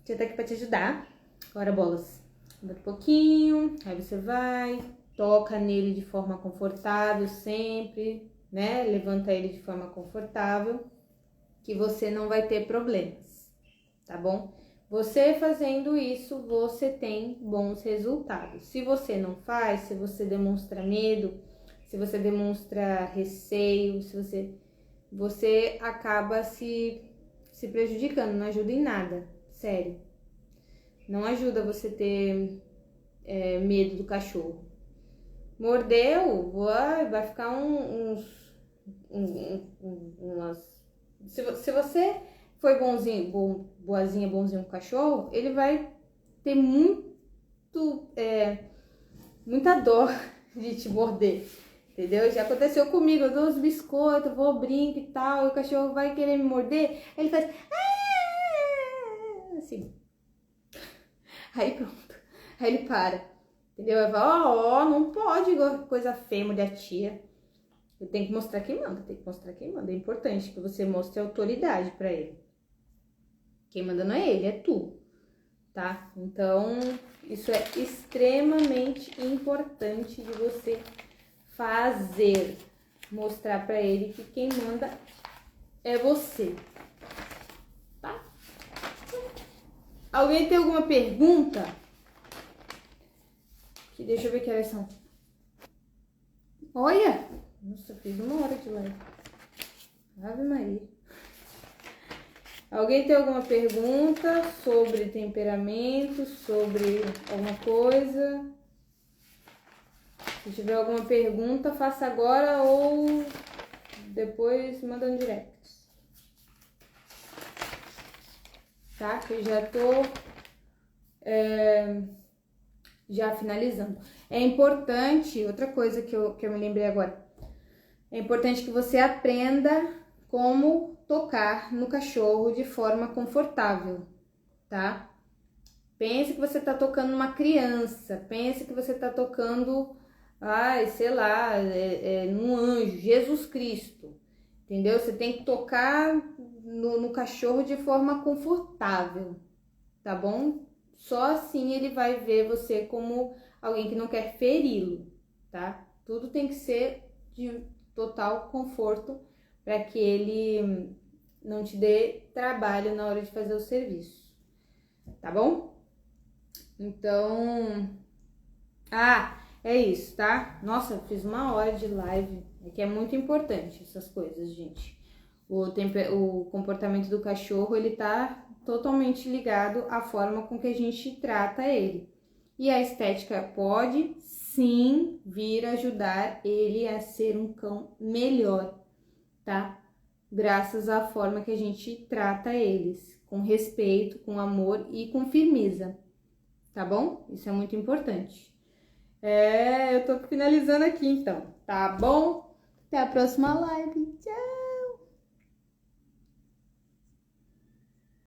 Já tá aqui pra te ajudar. Agora, bolas, anda um pouquinho, aí você vai, toca nele de forma confortável sempre, né? Levanta ele de forma confortável, que você não vai ter problemas, tá bom? Você fazendo isso, você tem bons resultados. Se você não faz, se você demonstra medo, se você demonstra receio, se você acaba se prejudicando, não ajuda em nada, sério. Não ajuda você ter medo do cachorro. Mordeu, vai ficar umas... Se você foi bonzinho, boazinha, bonzinho com o cachorro, ele vai ter muita dor de te morder, entendeu? Já aconteceu comigo, eu dou os biscoitos, vou brinco e tal, e o cachorro vai querer me morder, ele faz... assim. Aí pronto, aí ele para, entendeu? Eu falo, não pode coisa feia, mulher tia. Eu tenho que mostrar quem manda, é importante que você mostre autoridade pra ele. Quem manda não é ele, é tu, tá? Então, isso é extremamente importante de você fazer. Mostrar pra ele que quem manda é você, tá? Alguém tem alguma pergunta? Deixa eu ver que horas são. Olha! Nossa, fiz 1 hora de live. Ave Maria. Alguém tem alguma pergunta sobre temperamento, sobre alguma coisa? Se tiver alguma pergunta, faça agora ou depois manda no direct. Tá? Que eu já tô já finalizando. É importante, outra coisa que eu me lembrei agora. É importante que você aprenda como tocar no cachorro de forma confortável, tá? Pense que você tá tocando uma criança, pense que você tá tocando, sei lá, num anjo, Jesus Cristo, entendeu? Você tem que tocar no cachorro de forma confortável, tá bom? Só assim ele vai ver você como alguém que não quer feri-lo, tá? Tudo tem que ser de total conforto para que ele não te dê trabalho na hora de fazer o serviço, tá bom? Então, é isso, tá? Nossa, eu fiz 1 hora de live, é que é muito importante essas coisas, gente. O comportamento do cachorro, ele tá totalmente ligado à forma com que a gente trata ele. E a estética pode sim vir ajudar ele a ser um cão melhor, tá? Graças à forma que a gente trata eles, com respeito, com amor e com firmeza, tá bom? Isso é muito importante. Eu tô finalizando aqui então, tá bom? Até a próxima live. Tchau!